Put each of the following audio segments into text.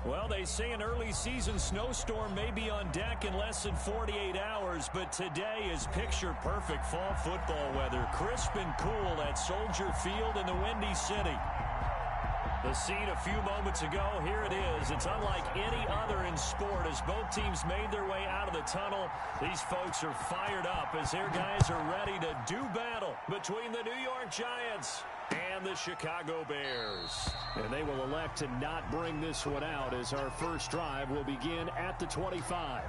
Well, they say an early season snowstorm may be on deck in less than 48 hours, but today is picture-perfect fall football weather. Crisp and cool at Soldier Field in the Windy City. The scene a few moments ago, here it is. It's unlike any other in sport as both teams made their way out of the tunnel. These folks are fired up as their guys are ready to do battle between the New York Giants and the Chicago Bears. And they will elect to not bring this one out as our first drive will begin at the 25.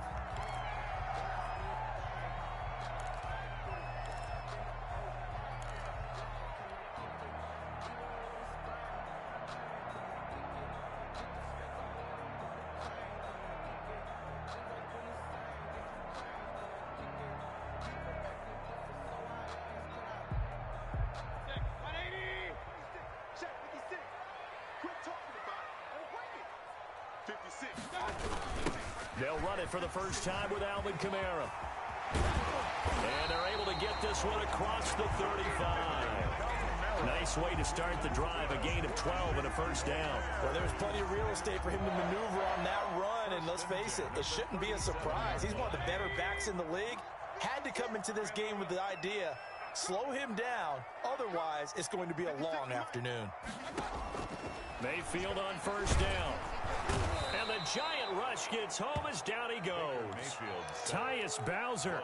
They'll run it for the first time with Alvin Kamara. And they're able to get this one across the 35. Nice way to start the drive, a gain of 12 and a first down. Well, there's plenty of real estate for him to maneuver on that run, and let's face it, it shouldn't be a surprise. He's one of the better backs in the league. Had to come into this game with the idea, slow him down, otherwise it's going to be a long afternoon. Mayfield on first down. And the giant rush gets home as down he goes. Tyus Bowser.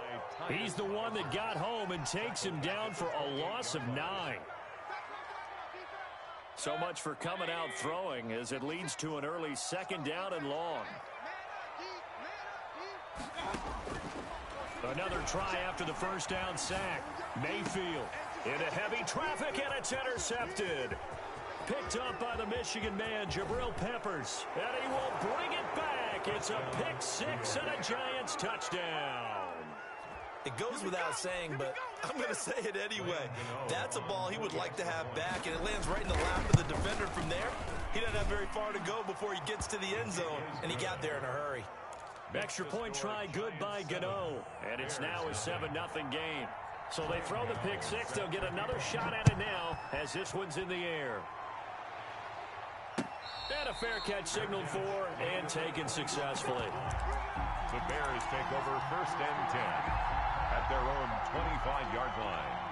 He's the one that got home and takes him down for a loss of 9. So much for coming out throwing as it leads to an early second down and long. Another try after the first down sack. Mayfield into heavy traffic, and it's intercepted. Picked up by the Michigan man, Jabril Peppers. And he will bring it back. It's a pick six and a Giants touchdown. It goes without saying, but I'm going to say it anyway. That's a ball he would like to have back, and it lands right in the lap of the defender from there. He doesn't have very far to go before he gets to the end zone, and he got there in a hurry. Extra point try good by Gano, and it's now a 7-0 game. So they throw the pick six. They'll get another shot at it now as this one's in the air. And a fair catch signaled for and taken successfully. The Bears take over first and 10 at their own 25-yard line.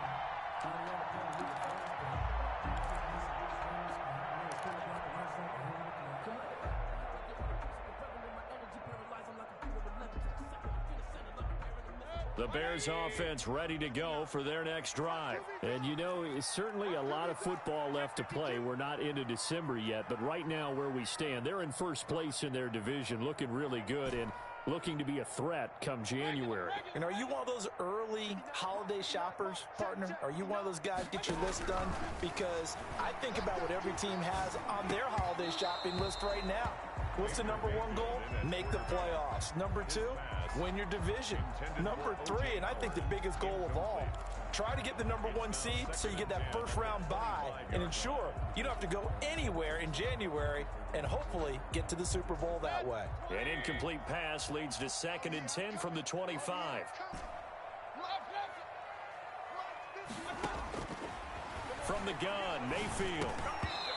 The Bears offense ready to go for their next drive. And you know, it's certainly a lot of football left to play. We're not into December yet, but right now where we stand, they're in first place in their division, looking really good and looking to be a threat come January. And are you one of those early holiday shoppers, partner? Are you one of those guys get your list done? Because I think about what every team has on their holiday shopping list right now. What's the number one goal? Make the playoffs. Number two, win your division. Number three, and I think the biggest goal of all, try to get the number one seed so you get that first round bye and ensure you don't have to go anywhere in January and hopefully get to the Super Bowl that way. An incomplete pass leads to 2nd and 10 from the 25. From the gun, Mayfield.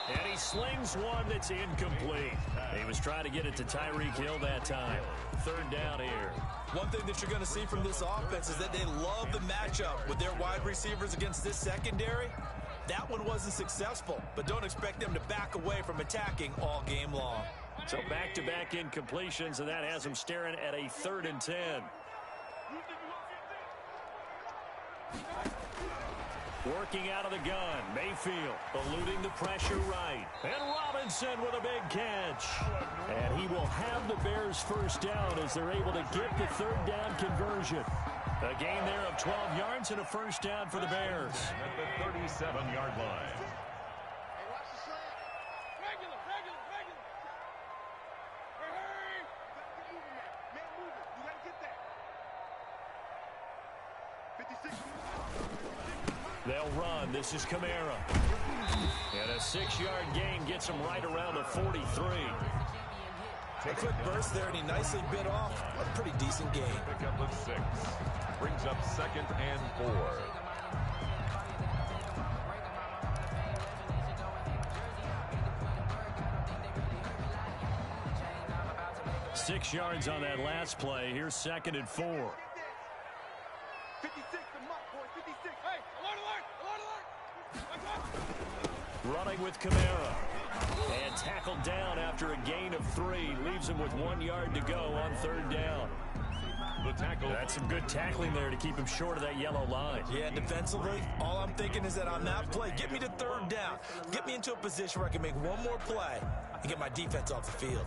And he slings one that's incomplete. He was trying to get it to Tyreek Hill that time. 3rd down here. One thing that you're going to see from this offense is that they love the matchup with their wide receivers against this secondary. That one wasn't successful, but don't expect them to back away from attacking all game long. So back-to-back incompletions, and that has them staring at a 3rd and 10. Working out of the gun, Mayfield eluding the pressure right. And Robinson with a big catch. And he will have the Bears first down as they're able to get the 3rd down conversion. A gain there of 12 yards and a first down for the Bears. At the 37-yard line. They'll run. This is Kamara. And a 6-yard gain gets him right around the 43. A quick burst there, and he nicely bit off a pretty decent gain. Pick up of 6. Brings up 2nd and 4. 6 yards on that last play. Here's 2nd and 4. 56, the mark, boy, 56. Hey, alert. Running with Kamara. And tackled down after a gain of 3. Leaves him with 1 yard to go on 3rd down. The tackle. That's some good tackling there to keep him short of that yellow line. Yeah, defensively, all I'm thinking is that on that play, get me to 3rd down. Get me into a position where I can make one more play and get my defense off the field.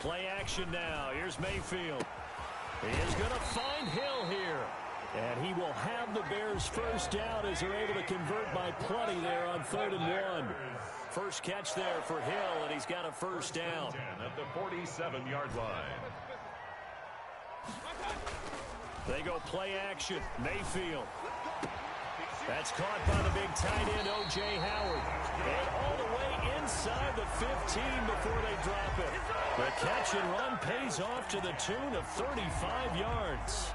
Play action now. Here's Mayfield. He is going to find Hill here. And he will have the Bears first down as they're able to convert by plenty there on 3rd and 1. First catch there for Hill, and he's got a first down. At the 47-yard line. They go play action. Mayfield. That's caught by the big tight end, O.J. Howard. And all the way inside the 15 before they drop it. The catch and run pays off to the tune of 35 yards.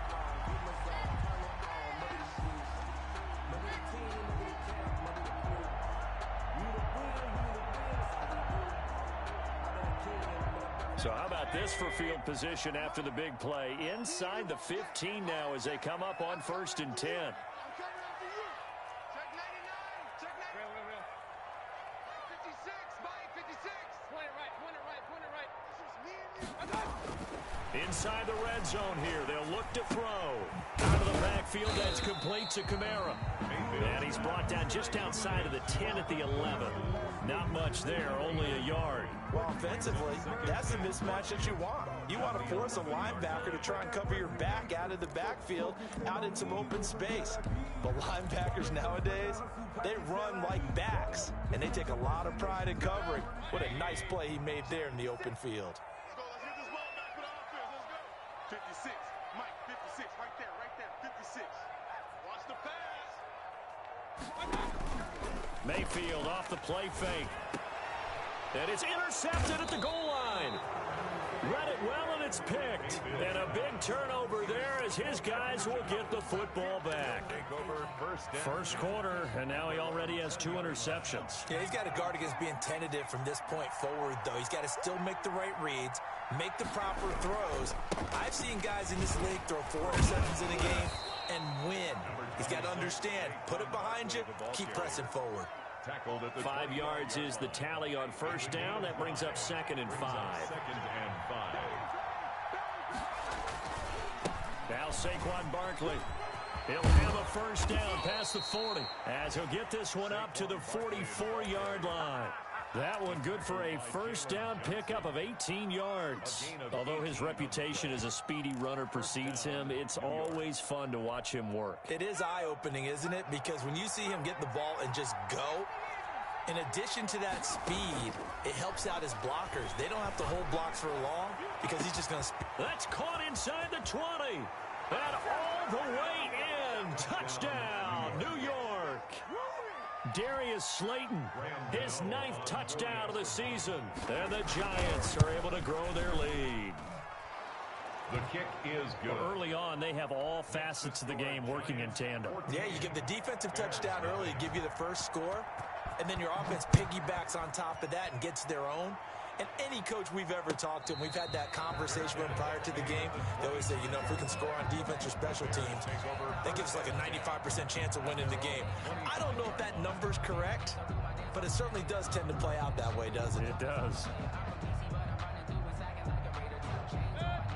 So how about this for field position after the big play? Inside the 15 now as they come up on 1st and 10. Inside the red zone here. They'll look to throw. Out of the backfield, that's complete to Kamara. And he's brought down just outside of the 10 at the 11. Not much there, only a yard. Well, offensively, that's the mismatch that you want. You want to force a linebacker to try and cover your back out of the backfield, out in some open space. But linebackers nowadays, they run like backs, and they take a lot of pride in covering. What a nice play he made there in the open field. 56, Mike, 56, right there, 56. Watch the pass. Mayfield off the play fake. And it's intercepted at the goal line. Read it well, and it's picked. And a big turnover there as his guys will get the football back. First quarter, and now he already has 2 interceptions. Yeah, he's got to guard against being tentative from this point forward, though. He's got to still make the right reads, make the proper throws. I've seen guys in this league throw 4 interceptions in a game and win. He's got to understand, put it behind you, keep pressing forward. 5 yards is the tally on 1st down. That brings up 2nd and 5. Now Saquon Barkley. He'll have a first down past the 40 as he'll get this one up to the 44-yard line. That one good for a first down pickup of 18 yards. Although his reputation as a speedy runner precedes him, it's always fun to watch him work. It is eye-opening, isn't it? Because when you see him get the ball and just go, in addition to that speed, it helps out his blockers. They don't have to hold blocks for long because he's just going to... That's caught inside the 20. And all the way in. Touchdown, New York. Darius Slayton, his 9th touchdown of the season. And the Giants are able to grow their lead. The kick is good. Early on, they have all facets of the game working in tandem. Yeah, you get the defensive touchdown early to give you the first score, and then your offense piggybacks on top of that and gets their own. And any coach we've ever talked to, and we've had that conversation with them prior to the game, they always say, you know, if we can score on defense or special teams, that gives us like a 95% chance of winning the game. I don't know if that number's correct, but it certainly does tend to play out that way, doesn't it? It does.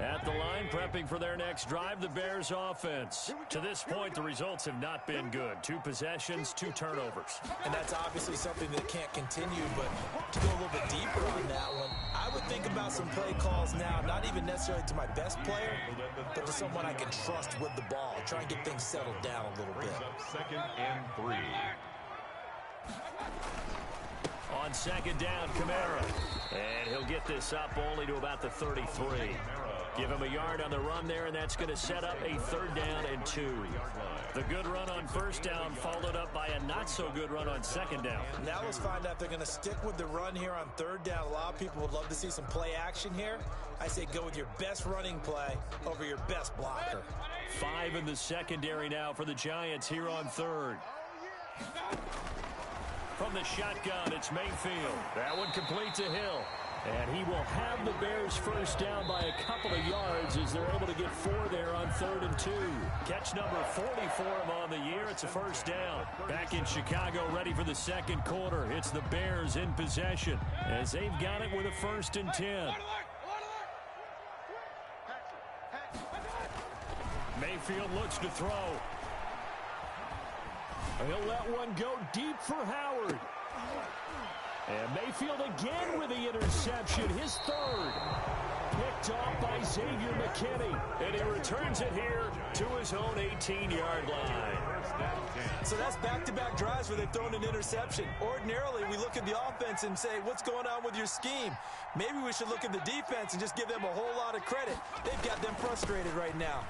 At the line, prepping for their next drive, the Bears offense. To this point, the results have not been good. 2 possessions, 2 turnovers. And that's obviously something that can't continue, but to go a little bit deeper on that one, I would think about some play calls now, not even necessarily to my best player, but to someone I can trust with the ball. Try and get things settled down a little bit. 2nd and 3. On 2nd down, Kamara. And he'll get this up only to about the 33. Give him a yard on the run there, and that's going to set up a 3rd down and 2. The good run on 1st down followed up by a not-so-good run on 2nd down. Now let's find out if they're going to stick with the run here on 3rd down. A lot of people would love to see some play action here. I say go with your best running play over your best blocker. 5 in the secondary now for the Giants here on 3rd. From the shotgun, it's Mayfield. That one complete to Hill. And he will have the Bears 1st down by a couple of yards as they're able to get 4 there on 3rd and 2. Catch number 40 for him on the year. It's a 1st down. Back in Chicago, ready for the 2nd quarter. It's the Bears in possession as they've got it with a 1st and 10. Mayfield looks to throw. He'll let one go deep for Howard. And Mayfield again with the interception, his 3rd. Picked off by Xavier McKinney. And he returns it here to his own 18-yard line. So that's back-to-back drives where they've thrown an interception. Ordinarily, we look at the offense and say, what's going on with your scheme? Maybe we should look at the defense and just give them a whole lot of credit. They've got them frustrated right now.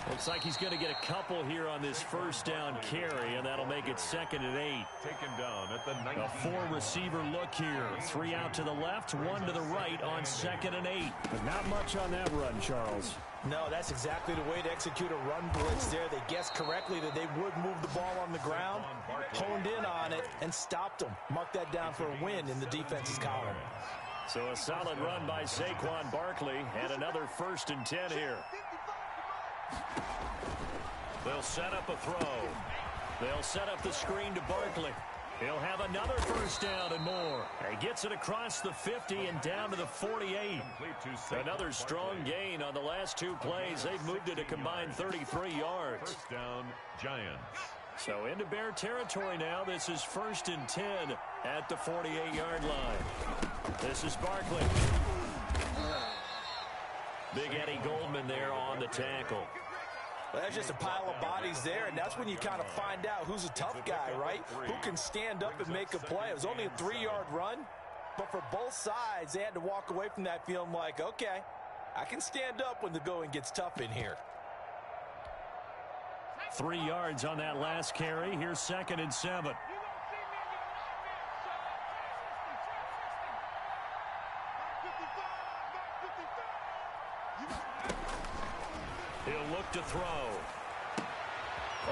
Looks like he's going to get a couple here on this 1st down carry, and that'll make it 2nd and 8. Taken down at the 19. A 4-receiver look here. 3 out to the left, 1 to the right on 2nd and 8. But not much on that run, Charles. No, that's exactly the way to execute a run blitz there. They guessed correctly that they would move the ball on the ground, honed in on it, and stopped them. Mark that down for a win in the defense's column. So a solid run by Saquon Barkley, and another 1st and 10 here. They'll set up a throw. They'll set up the screen to Barkley. He'll have another 1st down and more. He gets it across the 50 and down to the 48. Another strong gain on the last 2 plays. They've moved it a combined 33 yards. 1st down, Giants. So into Bear territory now. This is 1st and 10 at the 48-yard line. This is Barkley. Big Eddie Goldman there on the tackle. Well, that's just a pile of bodies there, and that's when you kind of find out who's a tough guy, right? Who can stand up and make a play. It was only a 3-yard run, but for both sides, they had to walk away from that feeling like, okay, I can stand up when the going gets tough in here. 3 yards on that last carry. Here's 2nd and 7. He'll look to throw.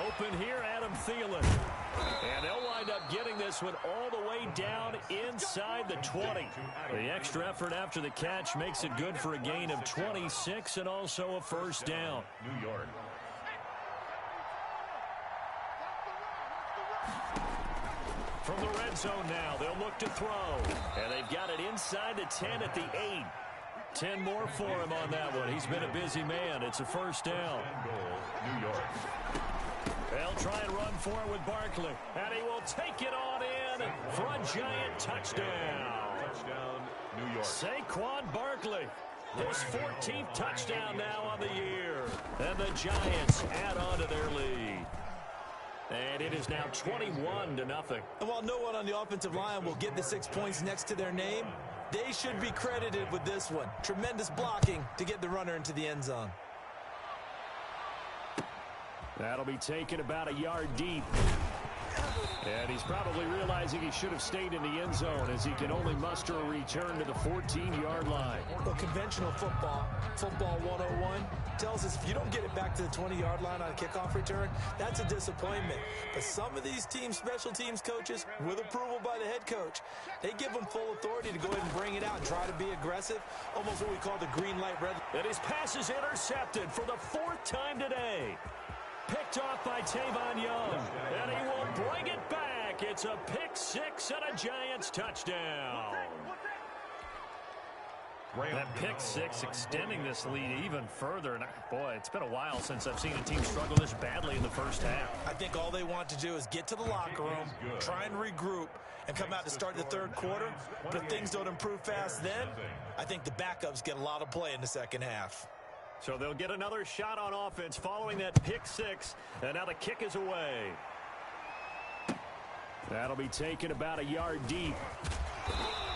Open here, Adam Thielen. And they'll wind up getting this one all the way down inside the 20. The extra effort after the catch makes it good for a gain of 26 and also a 1st down. New York. From the red zone now, they'll look to throw. And they've got it inside the 10 at the 8. 10 more for him on that one. He's been a busy man. It's a 1st down. New York. They'll try and run for it with Barkley. And he will take it on in for a giant touchdown. Touchdown, New York. Saquon Barkley. His 14th touchdown now on the year. And the Giants add on to their lead. And it is now 21-0. And while no one on the offensive line will get the 6 points next to their name, they should be credited with this one. Tremendous blocking to get the runner into the end zone. That'll be taken about a yard deep. And he's probably realizing he should have stayed in the end zone as he can only muster a return to the 14-yard line. Well, conventional football 101, tells us if you don't get it back to the 20-yard line on a kickoff return, that's a disappointment. But some of these team special teams coaches, with approval by the head coach, they give them full authority to go ahead and bring it out and try to be aggressive, almost what we call the green light, red light. And his pass is intercepted for the 4th time today. Picked off by Tavon Young, and he will bring it back. It's a pick 6 and a Giants touchdown. That pick 6 extending this lead even further. And boy, it's been a while since I've seen a team struggle this badly in the first half. I think all they want to do is get to the locker room, try and regroup, and come out to start the 3rd quarter. But if things don't improve fast then, I think the backups get a lot of play in the 2nd half. So they'll get another shot on offense following that pick 6. And now the kick is away. That'll be taken about a yard deep.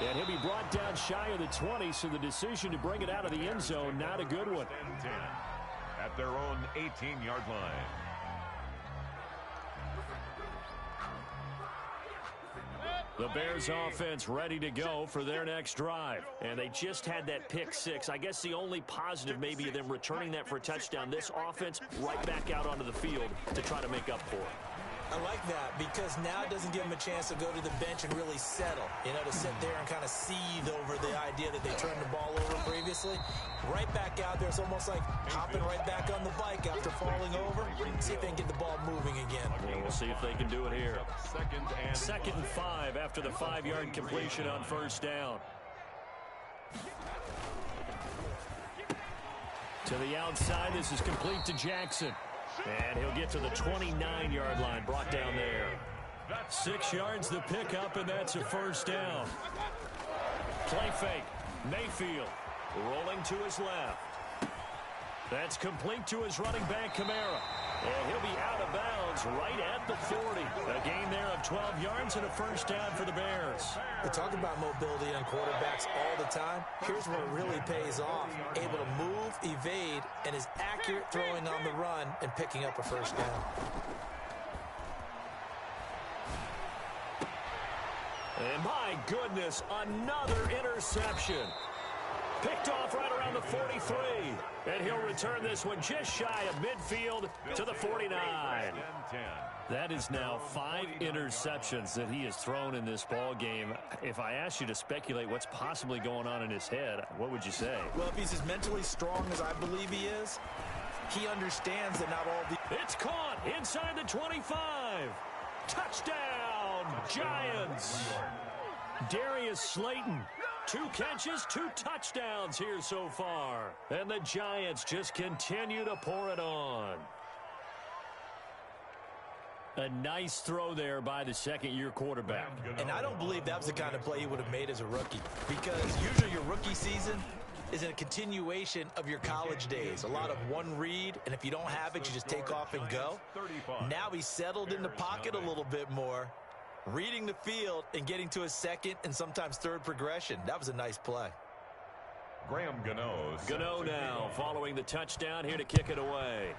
And he'll be brought down shy of the 20, so the decision to bring it out of the end zone, not a good one. 10 at their own 18-yard line. The Bears offense ready to go for their next drive. And they just had that pick six. I guess the only positive maybe of them returning that for a touchdown. This offense right back out onto the field to try to make up for it. I like that because now it doesn't give them a chance to go to the bench and really settle, to sit there and kind of seethe over the idea that they turned the ball over previously. Right back out there, it's almost like hopping right back on the bike after falling over. See if they can get the ball moving again. Well, we'll see if they can do it here. Second and 5 after the 5-yard completion on first down. To the outside, this is complete to Jackson. And he'll get to the 29-yard line, brought down there. 6 yards the pickup, and that's a first down. Play fake. Mayfield rolling to his left. That's complete to his running back, Kamara. And he'll be out of bounds right at the 40. A gain there of 12 yards and a first down for the Bears. We talk about mobility on quarterbacks all the time. Here's where it really pays off. Able to move, evade, and is accurate throwing on the run and picking up a first down. And my goodness, another interception. Picked off right around the 43. And he'll return this one just shy of midfield to the 49. That is now 5 interceptions that he has thrown in this ball game. If I asked you to speculate what's possibly going on in his head, what would you say? Well, if he's as mentally strong as I believe he is, he understands that not all the... It's caught inside the 25. Touchdown, Giants. Darius Slayton. 2 catches, 2 touchdowns here so far. And the Giants just continue to pour it on. A nice throw there by the second-year quarterback. And I don't believe that was the kind of play he would have made as a rookie. Because usually your rookie season is a continuation of your college days. A lot of one read, and if you don't have it, you just take off and go. Now he's settled in the pocket a little bit more, reading the field and getting to his second and sometimes third progression. That was a nice play. Graham Gano now following the touchdown here to kick it away.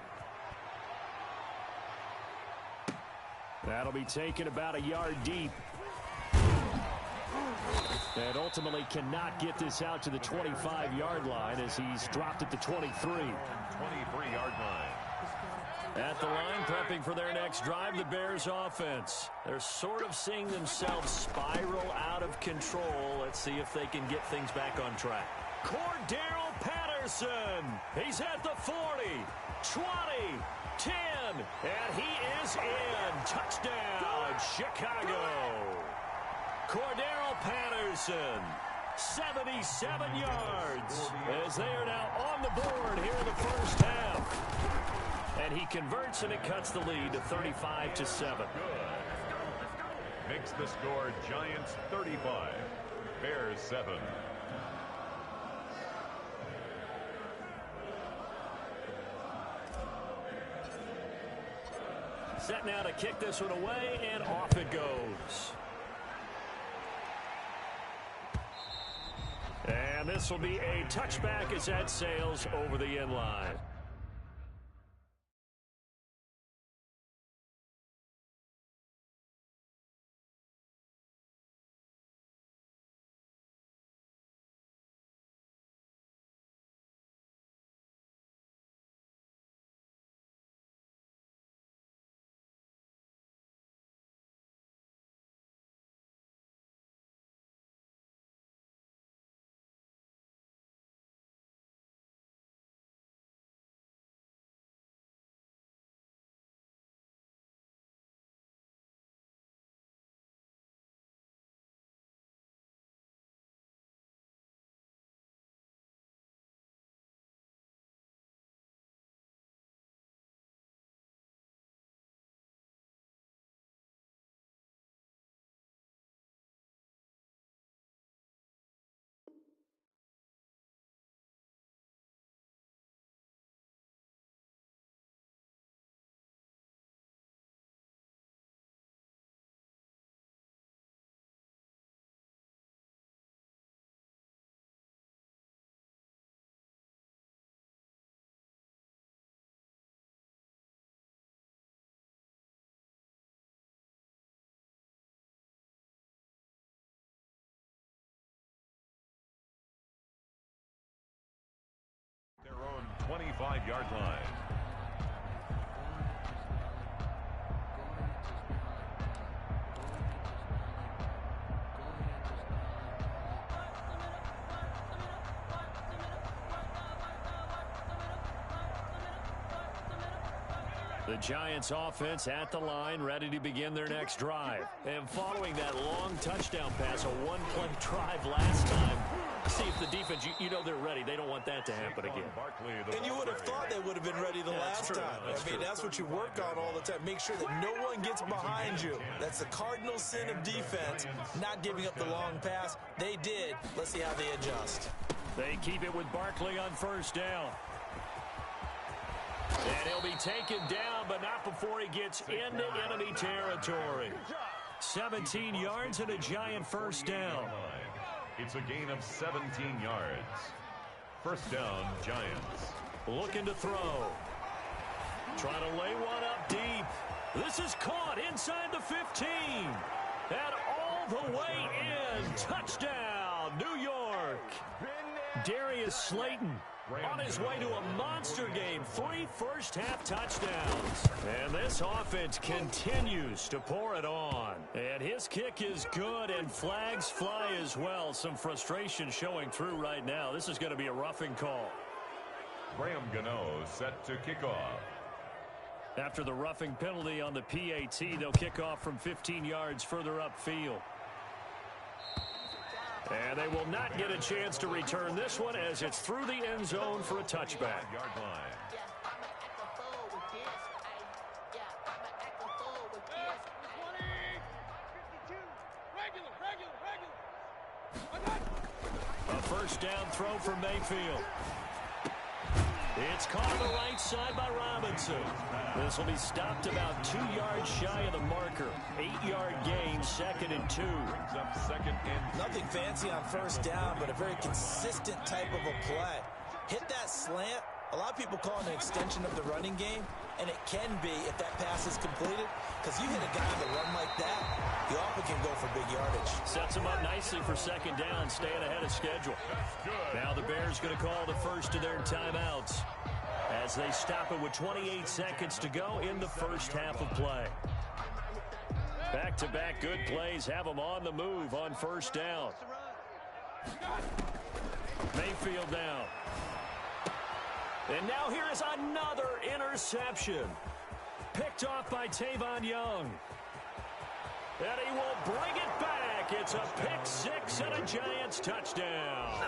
That'll be taken about a yard deep. And ultimately cannot get this out to the 25-yard line as he's dropped at the 23. 23-yard line. At the line, prepping for their next drive, the Bears offense. They're sort of seeing themselves spiral out of control. Let's see if they can get things back on track. Cordero Patterson. He's at the 40, 20, 10, and he is in. Touchdown, Chicago. Cordero Patterson, 77 yards, as they are now on the board here in the first half. And he converts, and it cuts the lead to 35-7. Makes the score Giants 35, Bears 7. Set now to kick this one away, and off it goes. And this will be a touchback as that sails over the end line. 25-yard line. The Giants offense at the line, ready to begin their next drive. And following that long touchdown pass, a one-play drive last time, see if the defense, you know they're ready. They don't want that to happen again. And you would have thought they would have been ready the last time. I mean, that's what you work on all the time. Make sure that no one gets behind you. That's the cardinal sin of defense, not giving up the long pass. They did. Let's see how they adjust. They keep it with Barkley on first down. And he'll be taken down, but not before he gets into enemy territory. 17 yards and a Giant first down. It's a gain of 17 yards. First down, Giants. Looking to throw. Trying to lay one up deep. This is caught inside the 15. And all the way in. Touchdown, New York. Darius Slayton on his way to a monster game. 3 first-half touchdowns. And this offense continues to pour it on. And his kick is good, and flags fly as well. Some frustration showing through right now. This is going to be a roughing call. Graham Gano set to kick off. After the roughing penalty on the PAT, they'll kick off from 15 yards further upfield. And they will not get a chance to return this one as it's through the end zone for a touchback. Yard line. A first down throw for Mayfield. It's caught on the right side by Robinson. This will be stopped about 2 yards shy of the marker. 8-yard gain, 2nd and 2. Brings up 2nd and Nothing fancy on first down, but a very consistent type of a play. Hit that slant. A lot of people call it an extension of the running game, and it can be if that pass is completed, because you hit a guy on the run like that, you often can go for big yardage. Sets him up nicely for 2nd down, staying ahead of schedule. Now the Bears going to call the first of their timeouts as they stop it with 28 seconds to go in the first half of play. Back-to-back good plays have them on the move on first down. Mayfield down. And now here is another interception. Picked off by Tavon Young. And he will bring it back. It's a pick six and a Giants touchdown.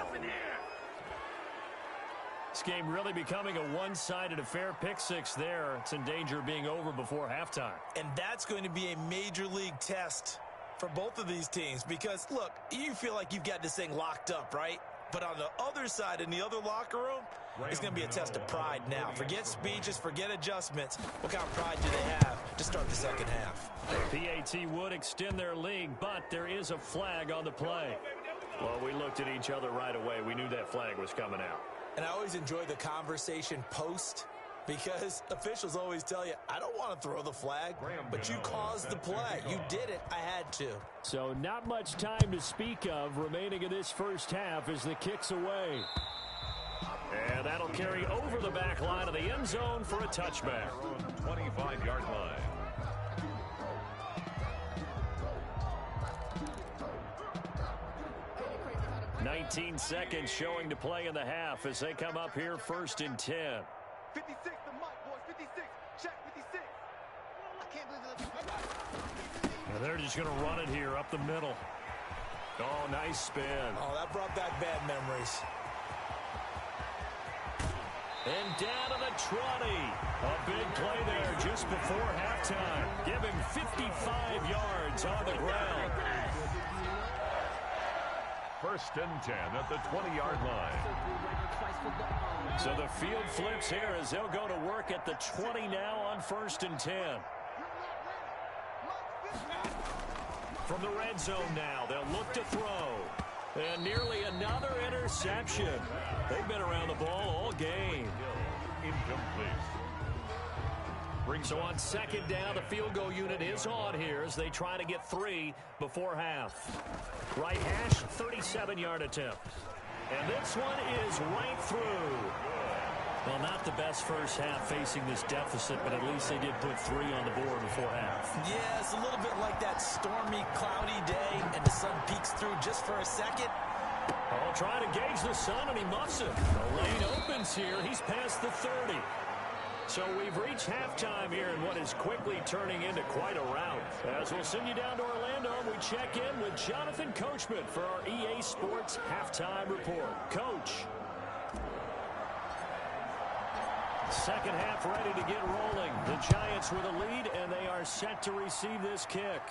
This game really becoming a one-sided affair. Pick six there. It's in danger of being over before halftime. And that's going to be a major league test for both of these teams because, look, you feel like you've got this thing locked up, right? But on the other side, in the other locker room, it's going to be a test of pride now. Forget speeches, forget adjustments. What kind of pride do they have to start the second half? PAT would extend their lead, but there is a flag on the play. Well, we looked at each other right away. We knew that flag was coming out. And I always enjoy the conversation post because officials always tell you, I don't want to throw the flag, but you caused the play. You did it. I had to. So not much time to speak of remaining in this first half as the kick's away. And that'll carry over the back line of the end zone for a touchback. 25-yard line. "19 seconds showing to play in the half as they come up here 1st and 10. 56, the mic, boys. 56. Check 56. I can't believe it. And they're just going to run it here up the middle. Oh, nice spin. Oh, that brought back bad memories. And down to the 20. A big play there just before halftime. Giving 55 yards on the ground. 1st and 10 at the 20-yard line. So the field flips here as they'll go to work at the 20 now on 1st and 10. From the red zone now, they'll look to throw. And nearly another interception. They've been around the ball all game. Incomplete. So on 2nd down, the field goal unit is on here as they try to get 3 before half. Right hash, 37-yard attempt. And this one is right through. Well, not the best first half facing this deficit, but at least they did put 3 on the board before half. Yeah, it's a little bit like that stormy, cloudy day, and the sun peeks through just for a second. Oh, trying to gauge the sun, and he muffs it. The lane opens here. He's past the 30. So we've reached halftime here in what is quickly turning into quite a rout. As we'll send you down to Orlando, we check in with Jonathan Coachman for our EA Sports Halftime Report. Coach. Second half ready to get rolling. The Giants with a lead, and they are set to receive this kick.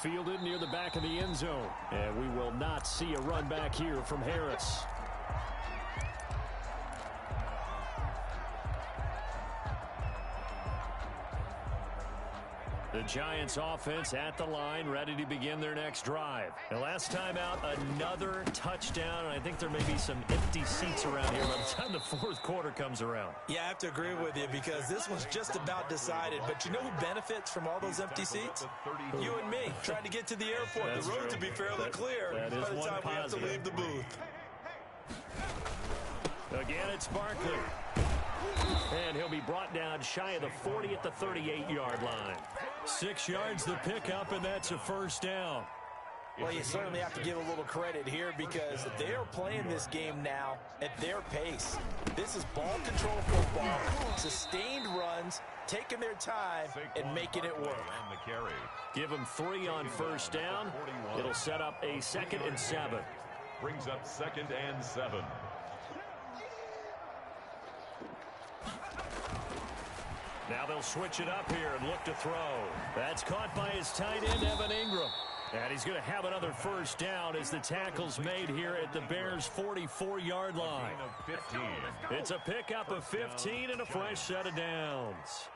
Fielded near the back of the end zone. And we will not see a run back here from Harris. The Giants offense at the line, ready to begin their next drive. And last time out, another touchdown. And I think there may be some empty seats around here by the time the fourth quarter comes around. Yeah, I have to agree with you because this was just about decided. But you know who benefits from all those empty seats? You and me, trying to get to the airport. That's the road true. to be fairly clear that by is the one time we have to positive. leave the booth. Again, it's Barkley. And he'll be brought down shy of the 40 at the 38-yard line. 6 yards the pickup, and that's a first down. Well, you certainly have to give a little credit here because they are playing this game now at their pace. This is ball control football, sustained runs, taking their time, and making it work. Give them 3 on first down. It'll set up a 2nd and 7. Brings up 2nd and 7. Now they'll switch it up here and look to throw. That's caught by his tight end, Evan Ingram. And he's going to have another first down as the tackle's made here at the Bears' 44-yard line. It's a pickup of 15 and a fresh set of downs.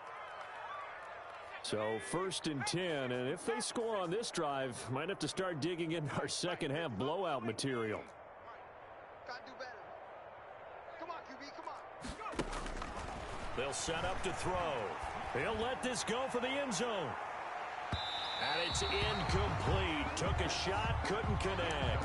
So 1st and 10, and if they score on this drive, might have to start digging into our second half blowout material. Gotta do better. Come on, QB, come on. They'll set up to throw. He'll let this go for the end zone. And it's incomplete. Took a shot, couldn't connect.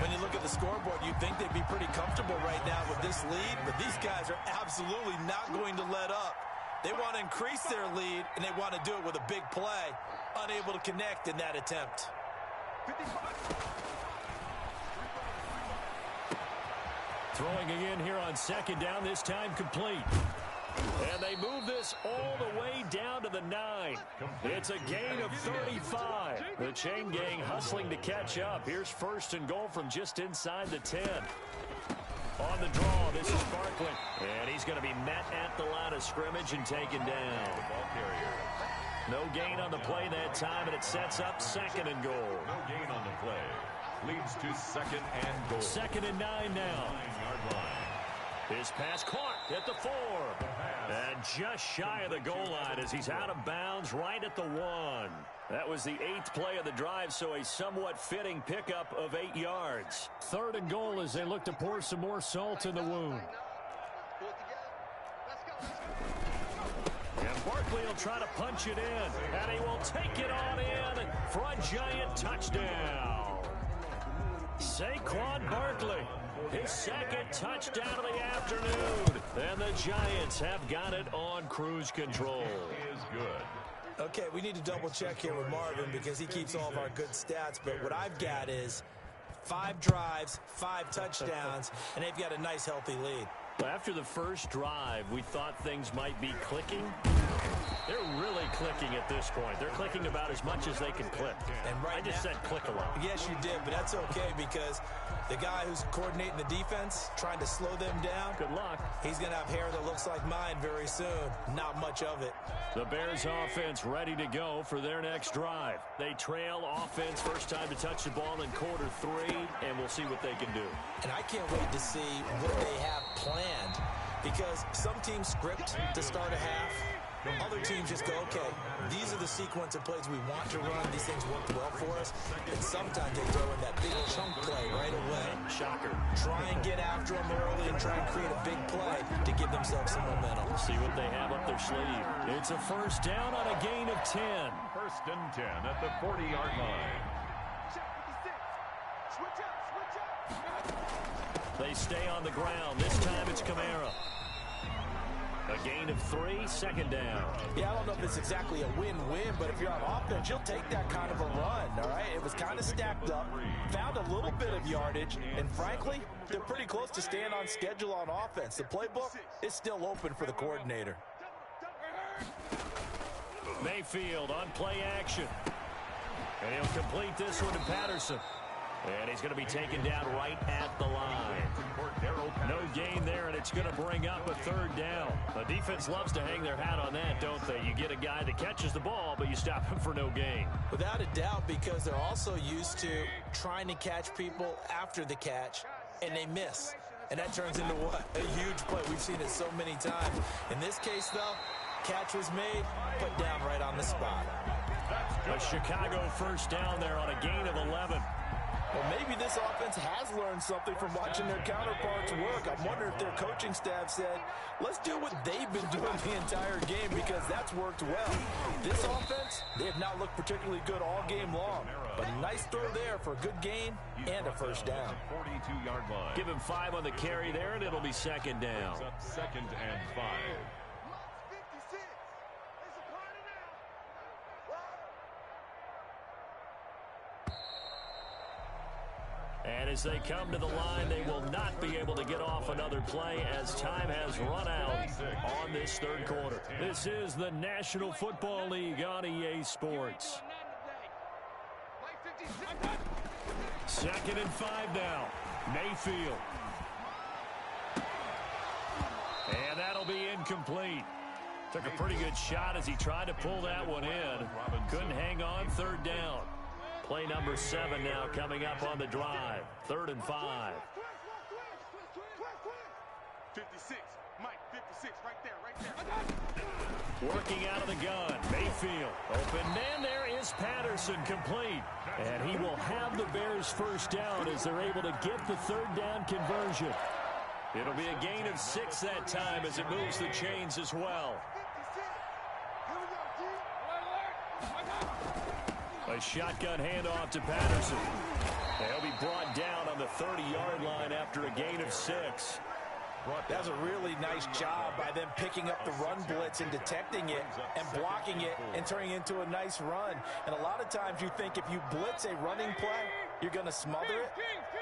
When you look at the scoreboard, you'd think they'd be pretty comfortable right now with this lead, but these guys are absolutely not going to let up. They want to increase their lead, and they want to do it with a big play. Unable to connect in that attempt. 55. Throwing again here on 2nd down, this time complete. And they move this all the way down to the 9. It's a gain of 35. The chain gang hustling to catch up. Here's 1st and goal from just inside the 10. On the draw, this is Barkley. And he's going to be met at the line of scrimmage and taken down. No gain on the play that time, and it sets up 2nd and goal. No gain on the play. Leads to 2nd and goal. 2nd and 9 now. 9-yard line. His pass caught at the 4. And just shy of the goal line as he's out of bounds right at the 1. That was the 8th play of the drive, so a somewhat fitting pickup of 8 yards. 3rd and goal as they look to pour some more salt in the wound. Pull it together. Let's go. And Barkley will try to punch it in. And he will take it on in for a giant touchdown. Saquon Barkley. His 2nd touchdown of the afternoon. And the Giants have got it on cruise control. Is good. Okay, we need to double check here with Marvin because he keeps all of our good stats. But what I've got is 5 drives, 5 touchdowns, and they've got a nice, healthy lead. After the first drive, we thought things might be clicking. They're really clicking at this point. They're clicking about as much as they can click. And right I just now, said click a lot. Yes, you did, but that's okay because the guy who's coordinating the defense, trying to slow them down, Good luck. he's going to have hair that looks like mine very soon. Not much of it. The Bears offense ready to go for their next drive. They trail offense first time to touch the ball in quarter 3, and we'll see what they can do. And I can't wait to see what they have planned because some teams script to start a half. Other teams just go, okay, these are the sequence of plays we want to run. These things worked well for us. And sometimes they throw in that big chunk play right away. Shocker. Try and get after them early and try and create a big play to give themselves some momentum. See what they have up their sleeve. It's a first down on a gain of 10. 1st and 10 at the 40-yard line. Check 56. Switch up, switch up. They stay on the ground. This time it's Kamara. A gain of 3, second down. Yeah, I don't know if it's exactly a win-win, but if you're on offense, you'll take that kind of a run, all right? It was kind of stacked up, found a little bit of yardage, and frankly, they're pretty close to staying on schedule on offense. The playbook is still open for the coordinator. Mayfield on play action. And he'll complete this one to Patterson. And he's going to be taken down right at the line. No gain there, and it's going to bring up a third down. The defense loves to hang their hat on that, don't they? You get a guy that catches the ball, but you stop him for no gain. Without a doubt, because they're also used to trying to catch people after the catch, and they miss. And that turns into what? A huge play. We've seen it so many times. In this case, though, catch was made, put down right on the spot. A Chicago first down there on a gain of 11. Well, maybe this offense has learned something from watching their counterparts work. I'm wondering if their coaching staff said, let's do what they've been doing the entire game, because that's worked well. This offense, they have not looked particularly good all game long. But a nice throw there for a good gain and a first down. 42-yard line. Give him 5 on the carry there, and it'll be second down. Second and 5. And as they come to the line, they will not be able to get off another play as time has run out on this third quarter. This is the National Football League on EA Sports. Second and 5 now. Mayfield. And that'll be incomplete. Took a pretty good shot as he tried to pull that one in. Couldn't hang on, third down. Play number 7 now coming up on the drive. 3rd and 5. 56, Mike, 56, right there. Working out of the gun. Mayfield. Open man. There is Patterson, complete. And he will have the Bears first down as they're able to get the third down conversion. It'll be a gain of 6 that time as it moves the chains as well. A shotgun handoff to Patterson. He'll be brought down on the 30-yard line after a gain of 6. That was a really nice job by them picking up the run blitz and detecting it and blocking it and turning it into a nice run. And a lot of times you think if you blitz a running play, you're going to smother it.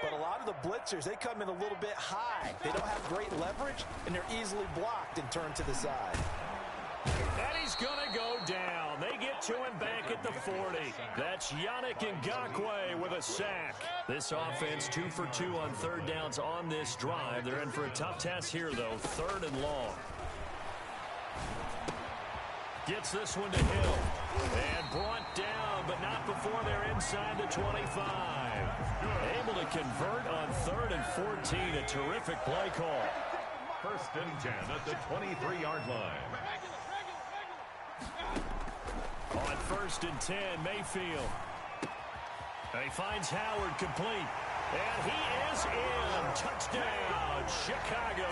But a lot of the blitzers, they come in a little bit high. They don't have great leverage, and they're easily blocked and turned to the side. And he's going to go down. They get to him back at the 40. That's Yannick Ngakoue with a sack. This offense 2 for 2 on third downs on this drive. They're in for a tough task here, though. 3rd and long. Gets this one to Hill. And brought down, but not before they're inside the 25. Able to convert on 3rd and 14. A terrific play call. 1st and 10 at the 23-yard line. On 1st and 10, Mayfield. And he finds Howard complete. And he is in. Touchdown, Chicago.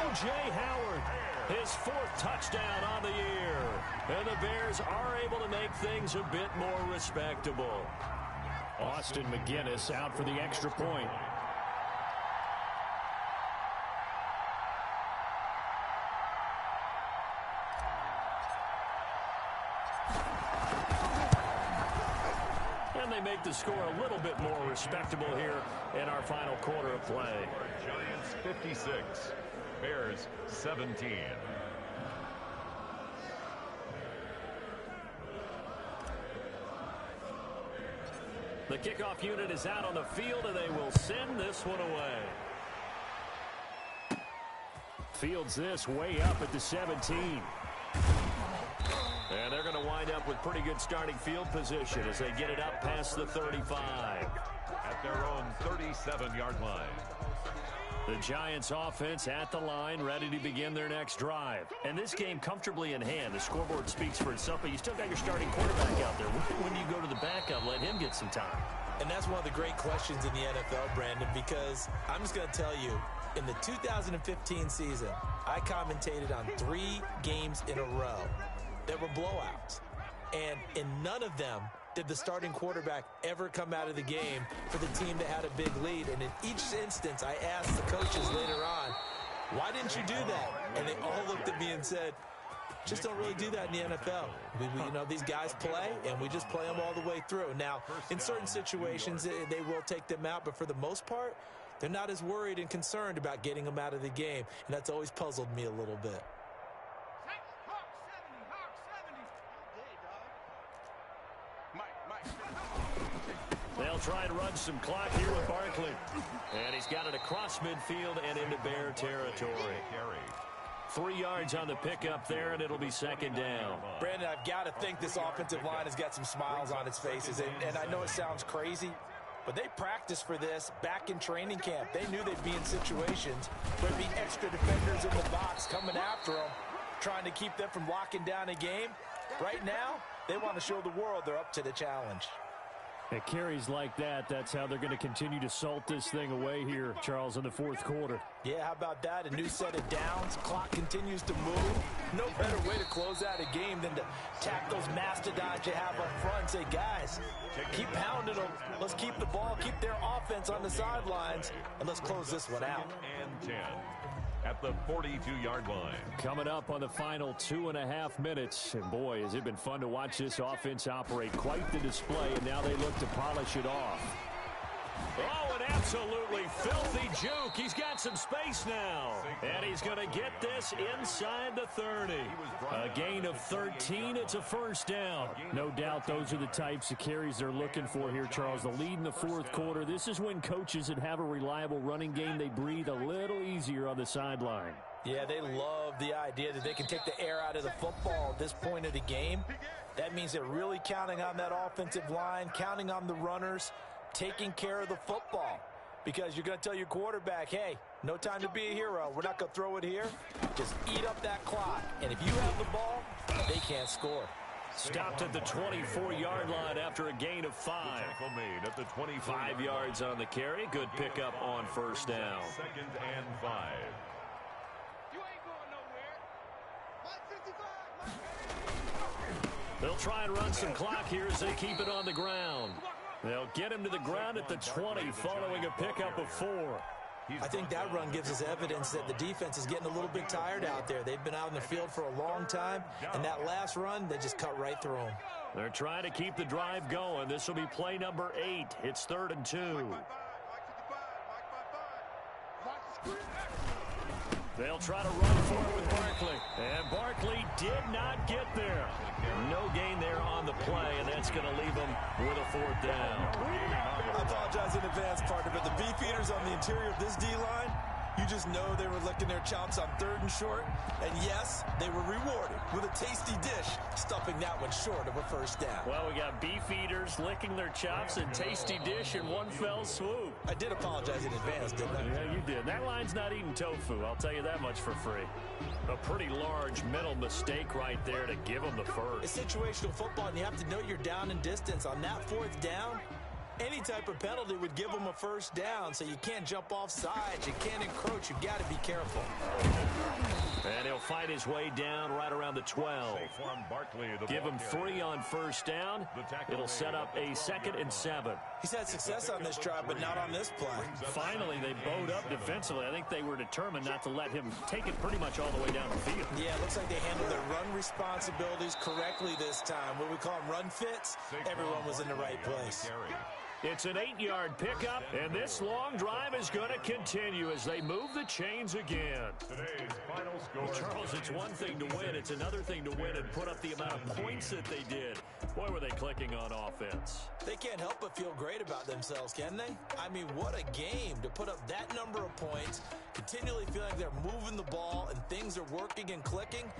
O.J. Howard, his 4th touchdown on the year. And the Bears are able to make things a bit more respectable. Austin McGinnis out for the extra point. They make the score a little bit more respectable here in our final quarter of play. Giants 56, Bears 17. The kickoff unit is out on the field, and they will send this one away. Fields this way up at the 17. And they're going to wind up with pretty good starting field position as they get it up past the 35. At their own 37-yard line. The Giants offense at the line, ready to begin their next drive. And this game comfortably in hand. The scoreboard speaks for itself, but you still got your starting quarterback out there. When do you go to the backup, let him get some time? And that's one of the great questions in the NFL, Brandon, because I'm just going to tell you, in the 2015 season, I commentated on 3 games in a row that were blowouts. And in none of them did the starting quarterback ever come out of the game for the team that had a big lead. And in each instance, I asked the coaches later on, why didn't you do that? And they all looked at me and said, just don't really do that in the NFL. You know, these guys play, and we just play them all the way through. Now, in certain situations, they will take them out, but for the most part, they're not as worried and concerned about getting them out of the game, and that's always puzzled me a little bit. They'll try and run some clock here with Barkley. And he's got it across midfield and into Bear territory. 3 yards on the pickup there, and it'll be second down. Brandon, I've got to think this offensive line has got some smiles on its faces. And I know it sounds crazy, but they practiced for this back in training camp. They knew they'd be in situations where there'd be extra defenders in the box coming after them, trying to keep them from locking down a game. Right now, they want to show the world they're up to the challenge. At carries like that, that's how they're going to continue to salt this thing away here, Charles, in the fourth quarter. Yeah, how about that? A new set of downs. Clock continues to move. No better way to close out a game than to tap those mastodons you have up front and say, guys, keep pounding them. Let's keep the ball, keep their offense on the sidelines, and let's close this one out. And 10 at the 42-yard line. Coming up on the final 2.5 minutes. And boy, has it been fun to watch this offense operate. Quite the display, and now they look to polish it off. Oh, an absolutely filthy juke. He's got some space now. And he's going to get this inside the 30. A gain of 13. It's a first down. No doubt those are the types of carries they're looking for here, Charles. The lead in the fourth quarter. This is when coaches that have a reliable running game, they breathe a little easier on the sideline. Yeah, they love the idea that they can take the air out of the football at this point of the game. That means they're really counting on that offensive line, counting on the runners, taking care of the football, because you're going to tell your quarterback, hey, no time to be a hero. We're not going to throw it here. Just eat up that clock. And if you have the ball, they can't score. Stopped at the 24-yard line after a gain of 5. Tackle made at the 5 yards on the carry. Good pickup on first down. 2nd and 5. You ain't going nowhere. Mike 55. They'll try and run some clock here as they keep it on the ground. They'll get him to the ground at the 20 following a pickup of 4. I think that run gives us evidence that the defense is getting a little bit tired out there. They've been out in the field for a long time, and that last run, they just cut right through them. They're trying to keep the drive going. This will be play number 8. It's 3rd and 2. They'll try to run for it with Barkley. And Barkley did not get there. No gain there on the play, and that's going to leave him with a 4th down. I apologize in advance, partner, but the beefeaters on the interior of this D-line, you just know they were licking their chops on 3rd and short. And yes, they were rewarded with a tasty dish, stuffing that one short of a first down. Well, we got beefeaters licking their chops and tasty dish in one fell swoop. I did apologize in advance, didn't I? Yeah, you did. That line's not eating tofu, I'll tell you that much for free. A pretty large mental mistake right there to give them the first. It's situational football, and you have to know you're down in distance. On that 4th down, any type of penalty would give them a first down, so you can't jump off sides, you can't encroach, you've got to be careful. And he'll fight his way down right around the 12. Give him 3 on first down. It'll set up a 2nd and 7. He's had success on this drive, but not on this play. Finally, they bowed up defensively. I think they were determined not to let him take it pretty much all the way down the field. Yeah, it looks like they handled their run responsibilities correctly this time. What we call them run fits, everyone was in the right place. It's an 8-yard pickup, and this long drive is going to continue as they move the chains again. Today's final score. Charles, it's one thing to win. It's another thing to win and put up the amount of points that they did. Boy, were they clicking on offense. They can't help but feel great about themselves, can they? I mean, what a game to put up that number of points, continually feel like they're moving the ball and things are working and clicking.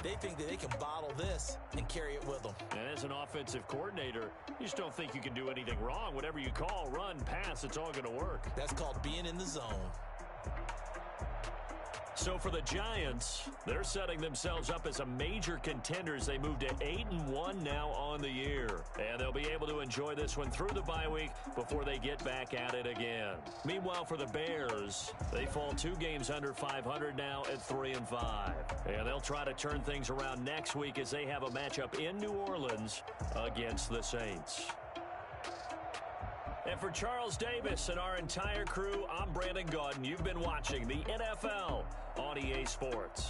They think that they can bottle this and carry it with them. And as an offensive coordinator, you just don't think you can do anything wrong. Whatever you call, run, pass, it's all going to work. That's called being in the zone. So for the Giants, they're setting themselves up as a major contender as they move to 8-1 now on the year. And they'll be able to enjoy this one through the bye week before they get back at it again. Meanwhile, for the Bears, they fall 2 games under 500 now at 3-5. And they'll try to turn things around next week as they have a matchup in New Orleans against the Saints. And for Charles Davis and our entire crew, I'm Brandon Gaudin. You've been watching the NFL on EA Sports.